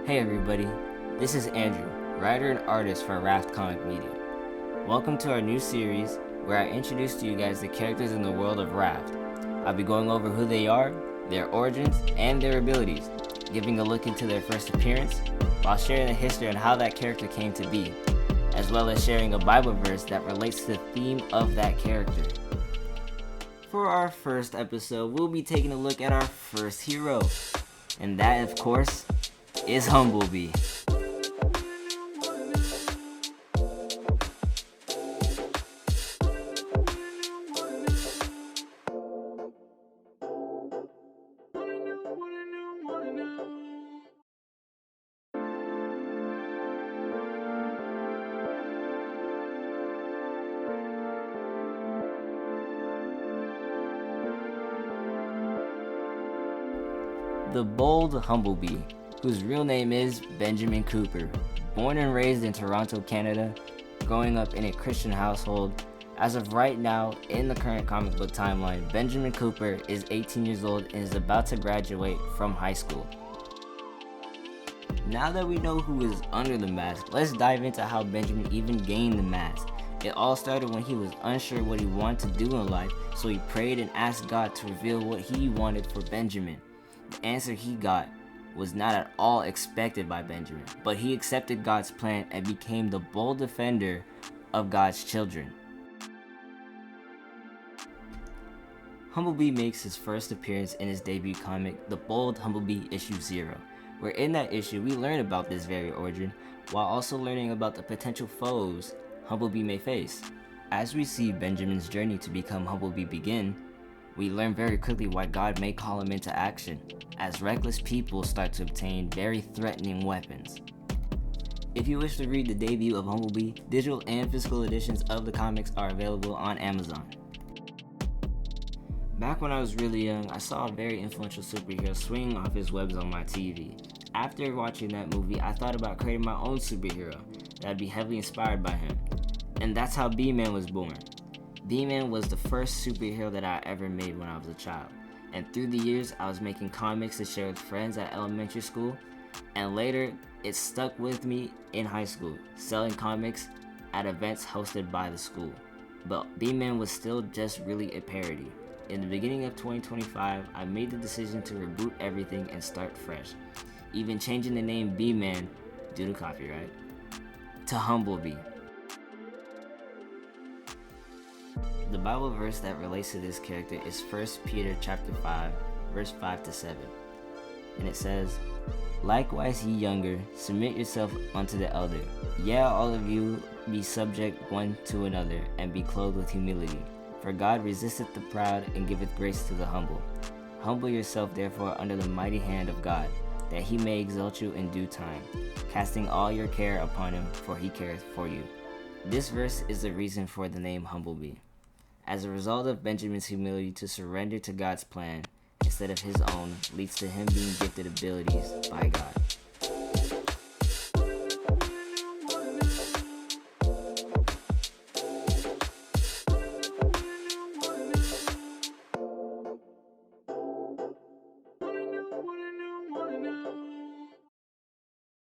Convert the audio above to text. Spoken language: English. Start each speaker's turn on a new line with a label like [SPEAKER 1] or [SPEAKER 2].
[SPEAKER 1] Hey everybody, this is Andrew, writer and artist for RAFT Comic Media. Welcome to our new series where I introduce to you guys the characters in the world of RAFT. I'll be going over who they are, their origins, and their abilities, giving a look into their first appearance, while sharing the history on how that character came to be, as well as sharing a Bible verse that relates to the theme of that character. For our first episode, we'll be taking a look at our first hero, and that, of course, is Humblebee. The bold Humblebee, whose real name is Benjamin Cooper, born and raised in Toronto, Canada, growing up in a Christian household. As of right now, in the current comic book timeline, Benjamin Cooper is 18 years old and is about to graduate from high school. Now that we know who is under the mask, let's dive into how Benjamin even gained the mask. It all started when he was unsure what he wanted to do in life, so he prayed and asked God to reveal what he wanted for Benjamin. The answer he got was not at all expected by Benjamin, but he accepted God's plan and became the bold defender of God's children. Humblebee makes his first appearance in his debut comic, The Bold Humblebee Issue 0, where in that issue we learn about this very origin, while also learning about the potential foes Humblebee may face. As we see Benjamin's journey to become Humblebee begin, we learn very quickly why God may call him into action, as reckless people start to obtain very threatening weapons. If you wish to read the debut of Humblebee, digital and physical editions of the comics are available on Amazon. Back when I was really young, I saw a very influential superhero swinging off his webs on my TV. After watching that movie, I thought about creating my own superhero that would be heavily inspired by him. And that's how B-Man was born. B-Man was the first superhero that I ever made when I was a child. And through the years, I was making comics to share with friends at elementary school. And later, it stuck with me in high school, selling comics at events hosted by the school. But B-Man was still just really a parody. In the beginning of 2025, I made the decision to reboot everything and start fresh. Even changing the name B-Man, due to copyright, to Humblebee. The Bible verse that relates to this character is 1 Peter chapter 5, verse 5-7. And it says, "Likewise ye younger, submit yourself unto the elder. Yea, all of you be subject one to another, and be clothed with humility. For God resisteth the proud, and giveth grace to the humble. Humble yourself therefore under the mighty hand of God, that he may exalt you in due time, casting all your care upon him, for he careth for you." This verse is the reason for the name Humblebee. As a result of Benjamin's humility to surrender to God's plan instead of his own, leads to him being gifted abilities by God.